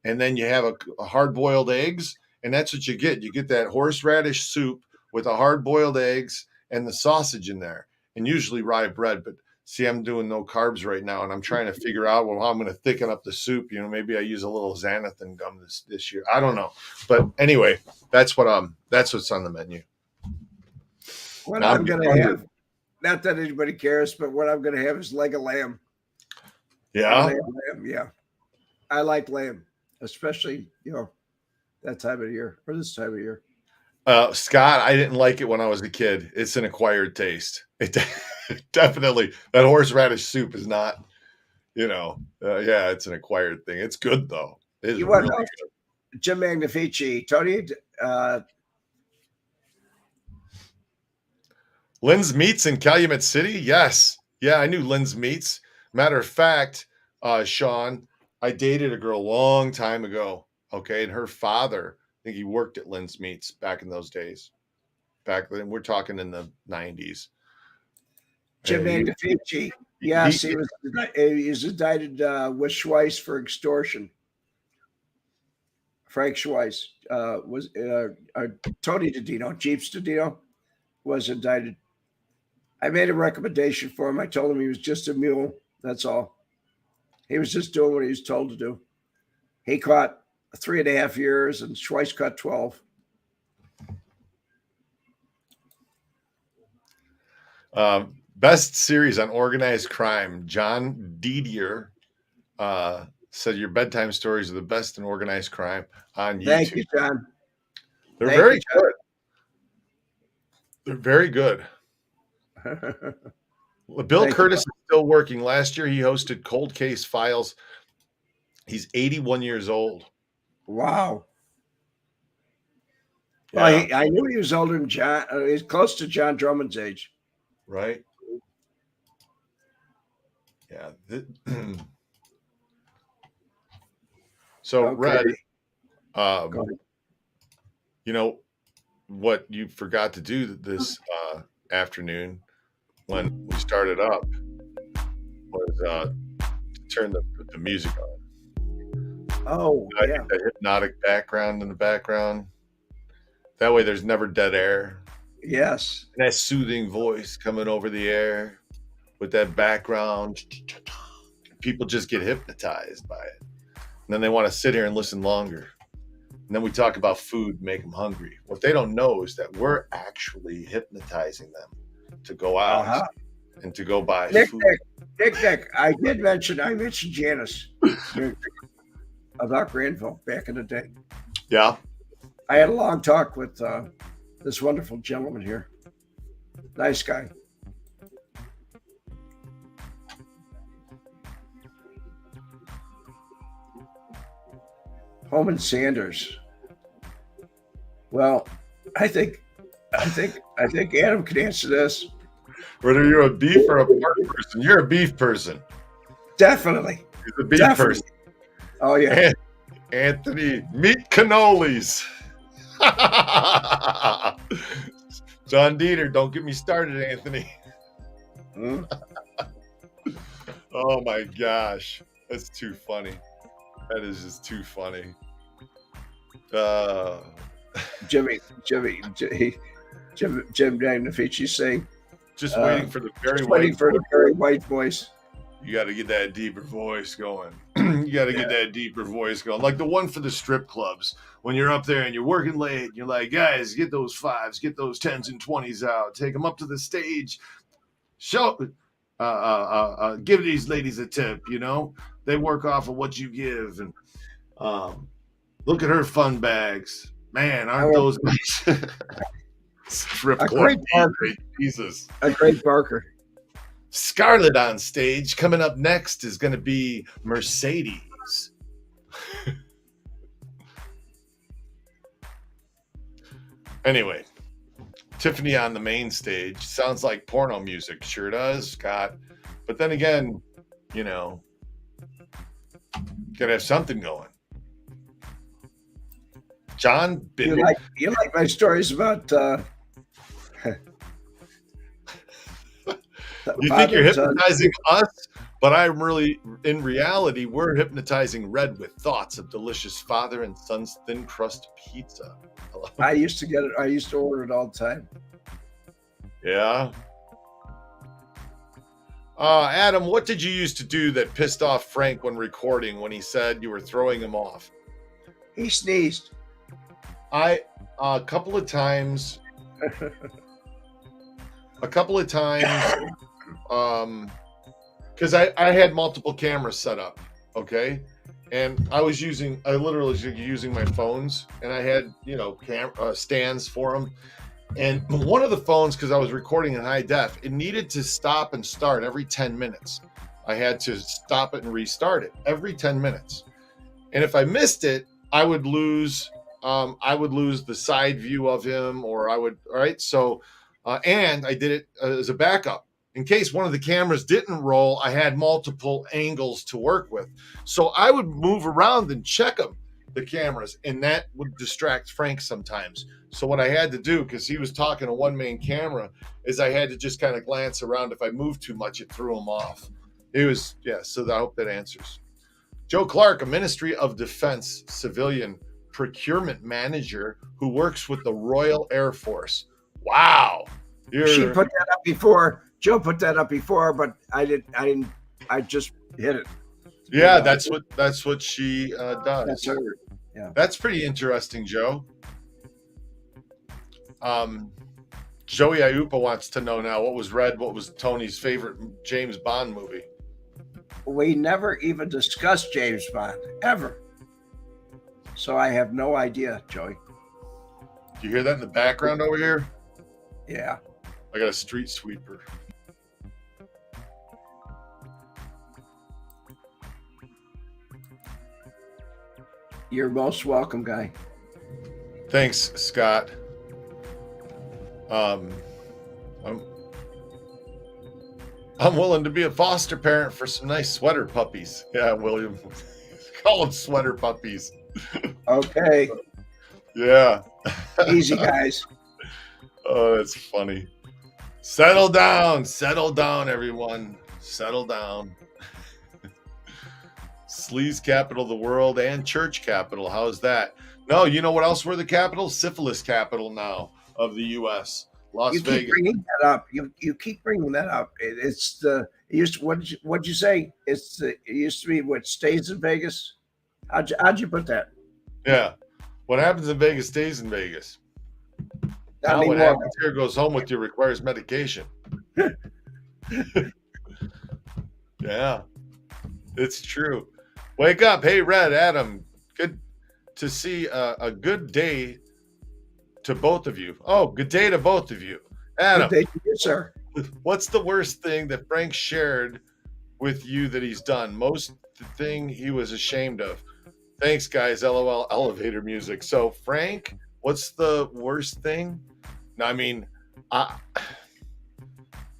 and then you have a hard-boiled eggs, and that's what you get. You get that horseradish soup with the hard-boiled eggs and the sausage in there, and usually rye bread. But see, I'm doing no carbs right now, and I'm trying to figure out how I'm going to thicken up the soup. Maybe I use a little xanthan gum this year. I don't know, but anyway, that's what's on the menu. What I'm going to have. Not that anybody cares, but what I'm going to have is leg of lamb. Yeah. Lamb, yeah. I like lamb, especially, that time of year or this time of year. Scott, I didn't like it when I was a kid. It's an acquired taste. It definitely, that horseradish soup is not, it's an acquired thing. It's good though. It is really good. Jim Magnifici, Tony, Lynn's Meats in Calumet City? Yes. Yeah, I knew Lynn's Meats. Matter of fact, Sean, I dated a girl a long time ago. Okay. And her father, I think he worked at Lynn's Meats back in those days. Back then, we're talking in the 90s. Jim Magnifici. Yes, he was indicted with Schweiss for extortion. Frank Schweiss was Tony Didino, Jeeps Didino, was indicted. I made a recommendation for him. I told him he was just a mule. That's all. He was just doing what he was told to do. He caught 3.5 years, and Schweiss caught 12. Best series on organized crime. John Didier said your bedtime stories are the best in organized crime on YouTube. Thank you, John. They're very good. They're very good. Bill Curtis is still working. Last year, he hosted Cold Case Files. He's 81 years old. Wow. Yeah. Well, I knew he was older than John. He's close to John Drummond's age. Right. Yeah. So, okay. Red, what you forgot to do this afternoon when we started up was turn the music on. Oh, yeah. The hypnotic background in the background. That way there's never dead air. Yes. And that soothing voice coming over the air with that background. People just get hypnotized by it. And then they want to sit here and listen longer. And then we talk about food, make them hungry. What they don't know is that we're actually hypnotizing them to go out and to go buy food. Nick, I mentioned Janice about Granville back in the day. Yeah. I had a long talk with this wonderful gentleman here. Nice guy. Holman Sanders. Well, I think Adam can answer this. Whether you're a beef or a pork person, you're a beef person. Definitely. He's a beef person. Oh yeah. Anthony, meat cannolis. John Dieter, don't get me started, Anthony. Oh my gosh, that's too funny. That is just too funny. Jim Magnifici saying, just waiting for the very white voice. You got to get that deeper voice going. You You got to get that deeper voice going, like the one for the strip clubs. When you're up there and you're working late, you're like, guys, get those 5s, get those 10s and 20s out, take them up to the stage, show, give these ladies a tip. You know, they work off of what you give, and look at her fun bags, man. Aren't those nice? Strip A club, great Barker. Jesus. A great Barker. Scarlett on stage. Coming up next is going to be Mercedes. Anyway, Tiffany on the main stage. Sounds like porno music. Sure does, Scott. But then again, you know, gotta have something going. John You Bitter. like my stories about You think you're hypnotizing us, but I'm really, in reality, we're hypnotizing Red with thoughts of delicious father and son's thin crust pizza. I used to get it. I used to order it all the time. Yeah. Adam, what did you used to do that pissed off Frank when recording when he said you were throwing him off? He sneezed. A couple of times, because I had multiple cameras set up, okay, and I literally was using my phones, and I had stands for them, and one of the phones, because I was recording in high def, it needed to stop and start every 10 minutes. I had to stop it and restart it every 10 minutes, and if I missed it, I would lose the side view of him, or all right. So, and I did it as a backup in case one of the cameras didn't roll. I had multiple angles to work with, so I would move around and check the cameras, and that would distract Frank sometimes. So what I had to do, because he was talking to one main camera, is I had to just kind of glance around. If I moved too much, it threw him off. It was, so I hope that answers. Joe Clark, a Ministry of Defense civilian procurement manager who works with the Royal Air Force. Wow. She put that up before. Joe put that up before, but I didn't. I just hit it. Yeah, that's what she does. That's her. Yeah. That's pretty interesting, Joe. Joey Ayupa wants to know now, what was Tony's favorite James Bond movie? We never even discussed James Bond, ever. So I have no idea, Joey. Do you hear that in the background over here? Yeah. I got a street sweeper. You're most welcome, guy. Thanks, Scott. I'm willing to be a foster parent for some nice sweater puppies. Yeah, William. Call them sweater puppies. Okay. Yeah. Easy, guys. Oh, that's funny. Settle down, everyone. Settle down. Sleaze capital of the world and church capital. How's that? No, you know what else we're the capital? Syphilis capital now of the U.S. Las Vegas. Keep bringing that up. You keep bringing that up. It's the it used to, what'd you say? It used to be what stays in Vegas. How'd you put that? Yeah. What happens in Vegas stays in Vegas. Not Now what anymore. happens here goes home with you requires medication. Yeah, it's true. Wake up. Hey, Red, Adam. Good to see a good day to both of you. Oh, good day to both of you. Adam, Good day to you, sir. what's the worst thing that Frank shared with you that he's done? Most thing he was ashamed of. Thanks, guys. LOL elevator music. So, Frank, what's the worst thing? No, I mean,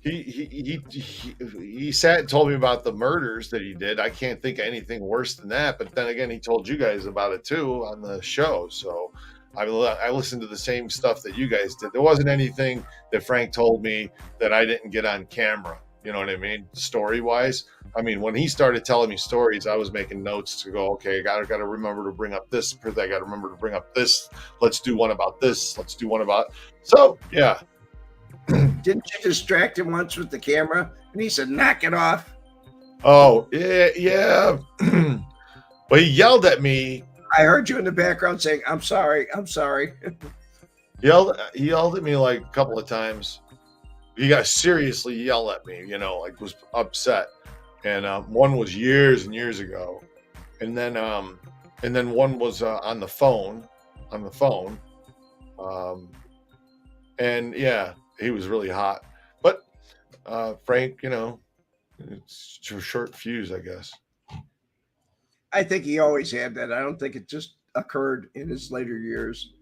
he sat and told me about the murders that he did. I can't think of anything worse than that. But then again, he told you guys about it too on the show. So I listened to the same stuff that you guys did. There wasn't anything that Frank told me that I didn't get on camera. You know what I mean? Story wise. I mean, when he started telling me stories, I was making notes to go, okay, I got to remember to bring up this. I got to remember to bring up this. Let's do one about this. Let's do one about. So, yeah. Didn't you distract him once with the camera? And he said, knock it off. Oh, yeah. But he yelled at me. I heard you in the background saying, "I'm sorry, I'm sorry." He yelled at me like a couple of times. He got seriously yell at me, like was upset. And one was years and years ago, and then one was on the phone, and yeah, he was really hot. But Frank, it's a short fuse, I guess. I think he always had that. I don't think it just occurred in his later years.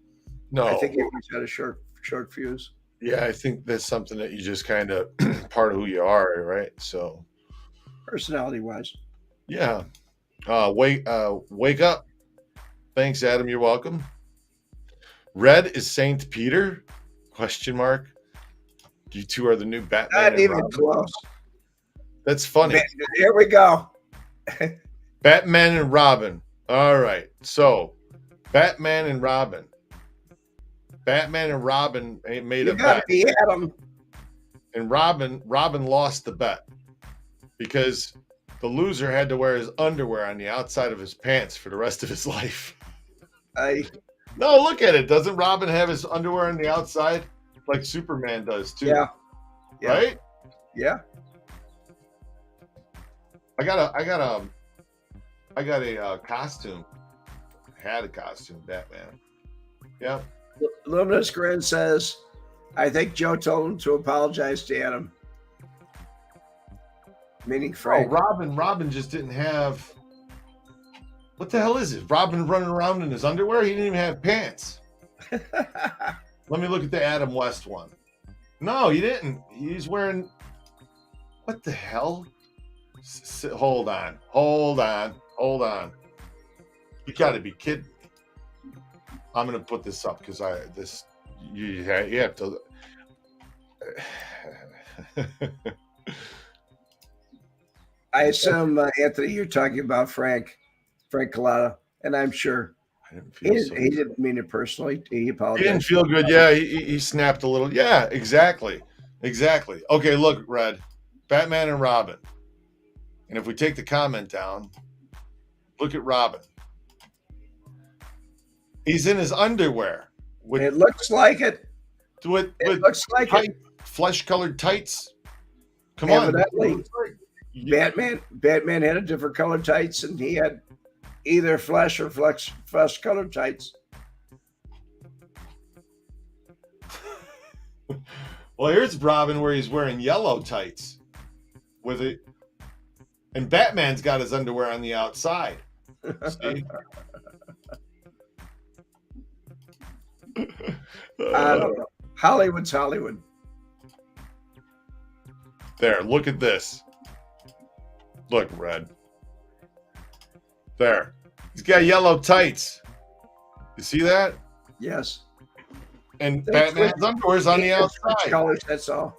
No, I think he always had a short fuse. yeah, I think that's something that you just kind of part of who you are, right? So, Personality wise. yeah. Wake up. Thanks, Adam. You're welcome. Red is Saint Peter? Question mark. You two are the new Batman. Not and even Robin. close. That's funny. Here we go. Batman and Robin. All right. So, Batman and Robin. Batman and Robin made You a got to bet, be Adam. and Robin lost the bet because the loser had to wear his underwear on the outside of his pants for the rest of his life. No, look at it. Doesn't Robin have his underwear on the outside like Superman does too? Yeah. Right? Yeah. I got a costume. Had a costume, Batman. Yeah. Luminous Grin says, I think Joe told him to apologize to Adam. Meaning Frank. Oh, Robin just didn't have. What the hell is it? Robin running around in his underwear? He didn't even have pants. Let me look at the Adam West one. No, he didn't. He's wearing. What the hell? Hold on. You got to be kidding me. I'm going to put this up because you have to. I assume, Anthony, you're talking about Frank Collada, and I'm sure he didn't mean it personally. He apologized. He didn't feel good. Yeah, he snapped a little. Yeah, exactly. Okay, look, Red, Batman and Robin. And if we take the comment down, look at Robin. He's in his underwear. It looks like it. With looks like tight, flesh-colored tights. Come on. Batman had a different colored tights, and he had either flesh or flesh colored tights. Well, here's Robin where he's wearing yellow tights with it, and Batman's got his underwear on the outside. See? I don't know. Hollywood's Hollywood. There, look at this. Look, Red. There. He's got yellow tights. You see that? Yes. And Batman's underwear's on the outside. Colors, that's all.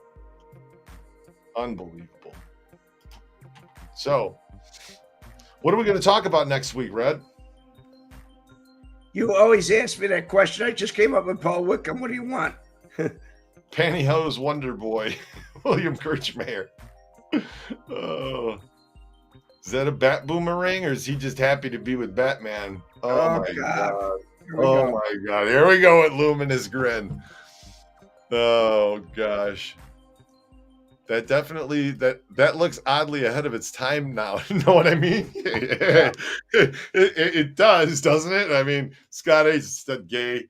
Unbelievable. So, what are we going to talk about next week, Red? You always ask me that question. I just came up with Paul Wickham. What do you want? Pantyhose Wonder Boy, William Kirchmayer. Oh. Is that a bat boomerang, or is he just happy to be with Batman? Oh my God. Oh my God. Here we go with Luminous Grin. Oh gosh. That definitely that looks oddly ahead of its time now. You know what I mean? It does, doesn't it? I mean, Scott H said gay.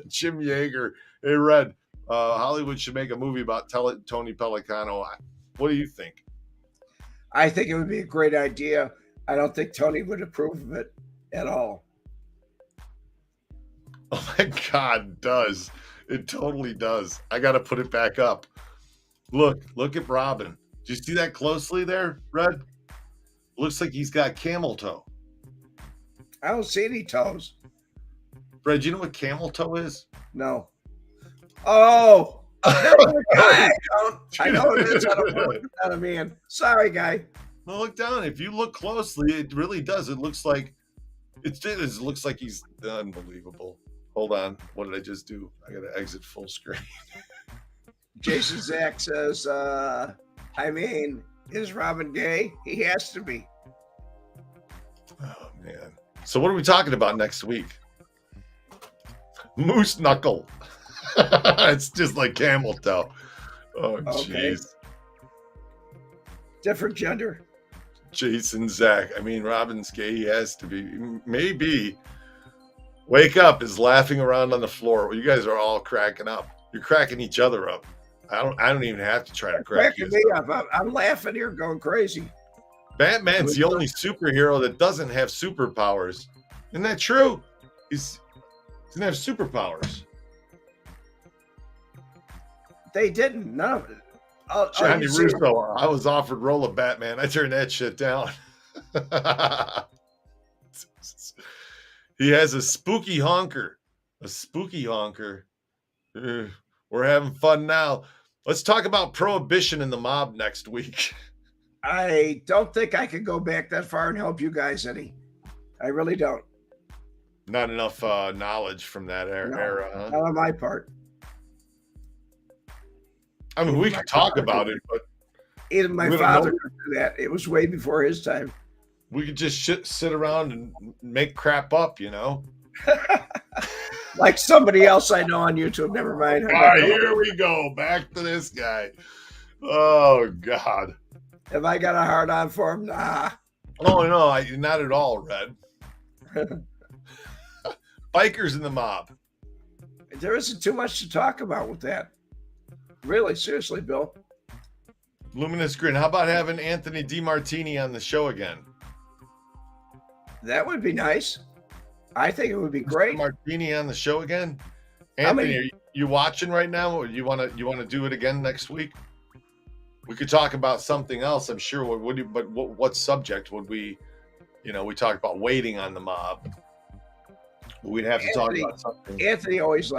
Jim Yeager. Hey, Red. Hollywood should make a movie about Tony Pelicano. What do you think? I think it would be a great idea. I don't think Tony would approve of it at all. Oh my God, it does. It totally does. I got to put it back up. Look at Robin. Do you see that closely there, Red? Looks like he's got camel toe. I don't see any toes. Red, you know what camel toe is? No. Oh, I know it is. I don't know what man. Sorry, guy. No, look down. If you look closely, it really does. It looks like looks like he's unbelievable. Hold on. What did I just do? I got to exit full screen. Jason Zach says, is Robin gay? He has to be. Oh man. So what are we talking about next week? Moose knuckle. It's just like camel toe. Oh Okay. jeez. Different gender. Jason Zach. I mean, Robin's gay. He has to be. Maybe. Wake Up is laughing around on the floor. Well, you guys are all cracking up. You're cracking each other up. I don't even have to try to crack you. Me up. I'm laughing here, going crazy. Batman's the only superhero that doesn't have superpowers. Isn't that true? He doesn't have superpowers. They didn't. None of it. Johnny Russo, I was offered role of Batman. I turned that shit down. He has a spooky honker. A spooky honker. We're having fun now. Let's talk about prohibition in the mob next week. I don't think I could go back that far and help you guys any. I really don't. Not enough knowledge from that era, huh? Not on my part. I mean, we could talk about it, but even my father could do that. It was way before his time. We could just sit around and make crap up, you know? Like somebody else I know on YouTube. Never mind. All right, here we go. Back to this guy. Oh, God. Have I got a hard on for him? Nah. Oh, no, not at all, Red. Bikers in the mob. There isn't too much to talk about with that. Really, seriously, Bill. Luminous Grin. How about having Anthony DiMartini on the show again? That would be nice. I think it would be great. Martini on the show again. Anthony, are you watching right now? Or you want to do it again next week? We could talk about something else. I'm sure. What subject would we? You know, we talked about waiting on the mob. We'd have to talk about something. Anthony always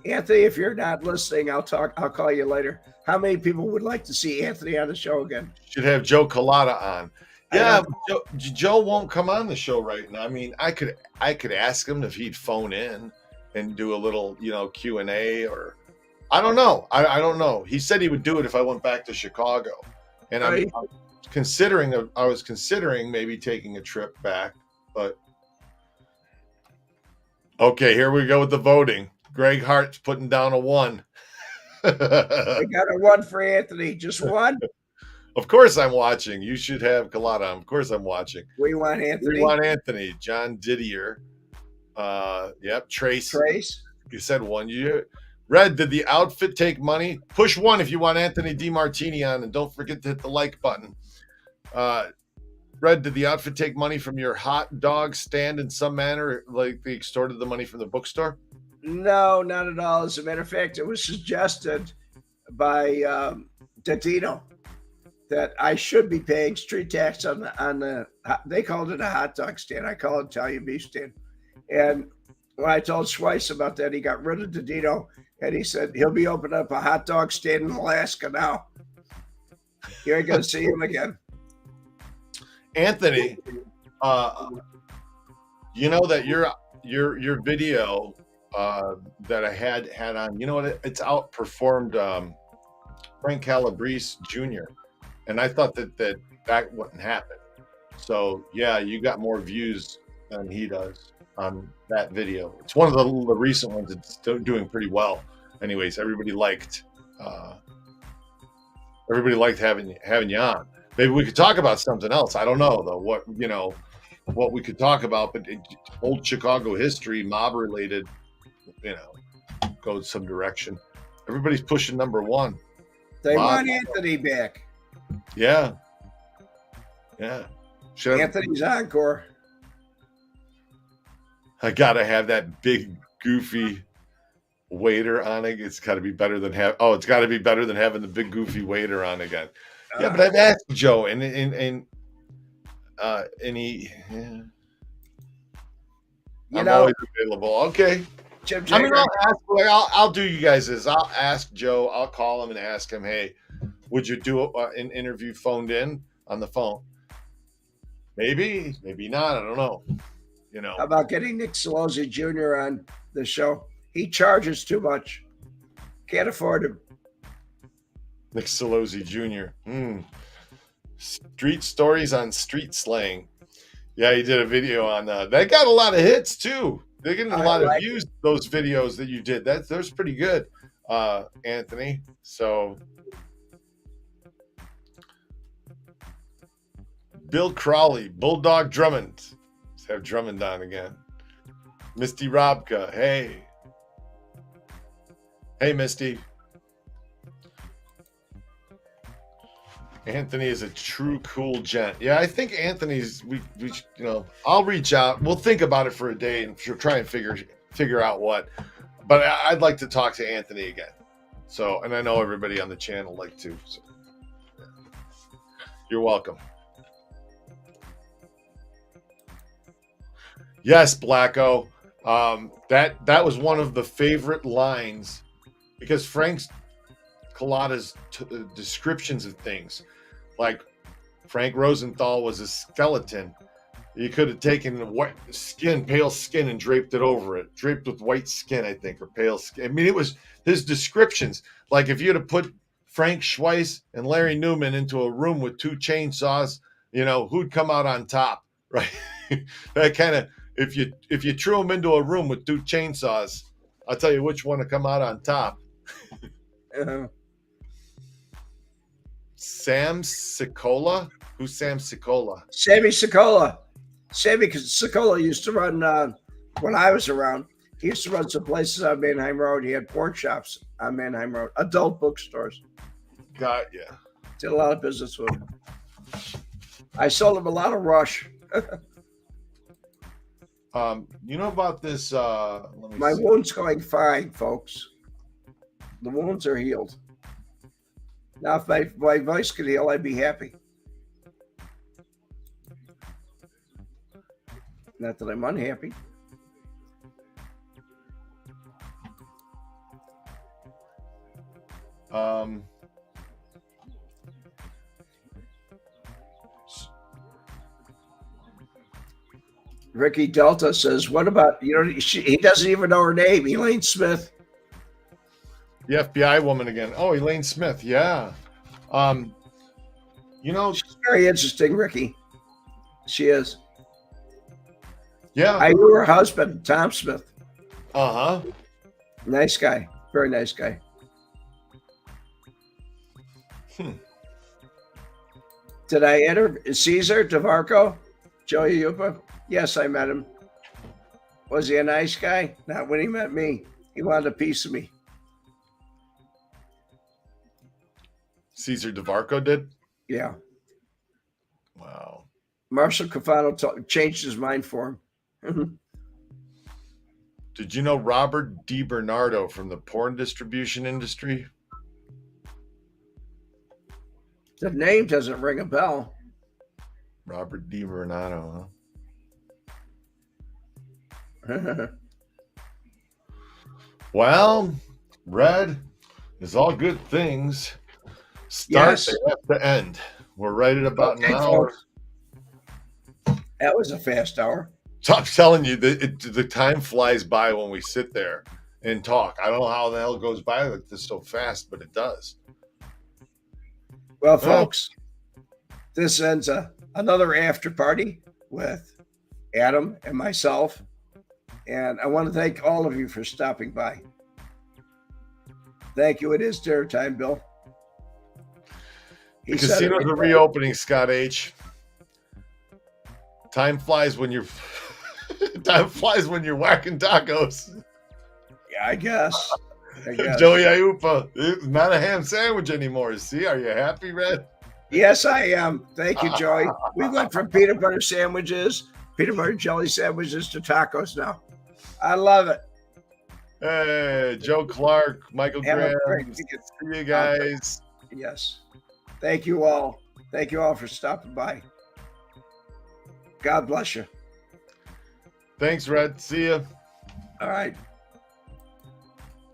Anthony, if you're not listening, I'll call you later. How many people would like to see Anthony on the show again? Should have Joe Collada on. Yeah, Joe won't come on the show right now. I mean, I could ask him if he'd phone in and do a little, Q&A, or I don't know. I don't know. He said he would do it if I went back to Chicago, and I was considering maybe taking a trip back, but okay, here we go with the voting. Greg Hart's putting down a 1. I got a 1 for Anthony. Just 1. Of course I'm watching. You should have Collada. Of course I'm watching. We want Anthony. We want Anthony. John Didier. Yep. Trace. You said 1. Red, did the outfit take money? Push 1 if you want Anthony DiMartini on, and don't forget to hit the like button. Red, did the outfit take money from your hot dog stand in some manner, like they extorted the money from the bookstore? No, not at all. As a matter of fact, it was suggested by Dadino that I should be paying street tax on the they called it a hot dog stand. I call it Italian beef stand. And when I told Schweiss about that, he got rid of Dadino, and he said he'll be opening up a hot dog stand in Alaska now. You ain't gonna see him again. Anthony, you know that your video that I had on, you know what? It's outperformed Frank Calabrese Jr. And I thought that wouldn't happen. So yeah, you got more views than he does on that video. It's one of the recent ones that's still doing pretty well. Anyways, everybody liked having you on. Maybe we could talk about something else. I don't know though what we could talk about, but old Chicago history, mob related, go some direction. Everybody's pushing number 1. They want Anthony back. Yeah. Anthony's encore. I gotta have that big goofy waiter on it. It's got to be better than it's got to be better than having the big goofy waiter on again. Yeah, but I've asked Joe, and he, I'm always available. Okay. Jim I mean, I'll do you guys this. I'll ask Joe. I'll call him and ask him, hey, would you do an interview phoned in on the phone? Maybe not. I don't know. How about getting Nick Solozzi Jr. on the show? He charges too much. Can't afford him. Nick Solozzi Jr. Street stories on street slang. Yeah, he did a video on that. That got a lot of hits too. They're getting a lot of like views. Those videos that you did. That's pretty good, Anthony. So, Bill Crawley, Bulldog Drummond. Let's have Drummond on again. Misty Robka. Hey, Misty. Anthony is a true cool gent. Yeah, I think Anthony's. We I'll reach out. We'll think about it for a day and try and figure out what. But I'd like to talk to Anthony again. So, and I know everybody on the channel like to. So, yeah. You're welcome. Yes, Blacko. That was one of the favorite lines because Frank Collada's descriptions of things. Like Frank Rosenthal was a skeleton. You could have taken white skin, pale skin, and draped it over it. Draped with white skin, I think, or pale skin. I mean, it was his descriptions. Like if you'd have put Frank Schweiss and Larry Newman into a room with two chainsaws, who'd come out on top, right? That kind of if you threw them into a room with two chainsaws, I'll tell you which one to come out on top. Sam Sikola? Who's Sam Sikola? Sammy Sikola. Sammy Sikola used to run, when I was around, he used to run some places on Manheim Road. He had porn shops on Manheim Road, adult bookstores. Got ya. Did a lot of business with him. I sold him a lot of Rush. You know about this? My wound's going fine, folks. The wounds are healed. Now, if my voice could heal, I'd be happy. Not that I'm unhappy. Ricky Delta says, what about, he doesn't even know her name, Elaine Smith. The FBI woman again. Oh, Elaine Smith. Yeah. She's very interesting, Ricky. She is. Yeah. I knew her husband, Tom Smith. Uh-huh. Nice guy. Very nice guy. Did I enter Caesar DeVarco? Joey Yupa? Yes, I met him. Was he a nice guy? Not when he met me. He wanted a piece of me. Caesar DeVarco did? Yeah. Wow. Marshall Cafano changed his mind for him. Did you know Robert DiBernardo from the porn distribution industry? The name doesn't ring a bell. Robert DiBernardo, huh? Well, Red is all good things. Start, Yes. They have to end. We're right at about an hour. That was a fast hour. So I'm telling you, the time flies by when we sit there and talk. I don't know how the hell it goes by like this so fast, but it does. Well, folks, this ends another after party with Adam and myself. And I want to thank all of you for stopping by. Thank you. It is dinner time, Bill. The casinos are reopening, Scott H. Time flies when you're whacking tacos. Yeah, I guess. Joey Ayupa, it's not a ham sandwich anymore. See, are you happy, Red? Yes, I am. Thank you, Joey. We went from peanut butter sandwiches, peanut butter jelly sandwiches to tacos now. I love it. Hey, Joe Clark, Michael Graham. See you guys. Yes. Thank you all. Thank you all for stopping by. God bless you. Thanks, Red. See you. All right.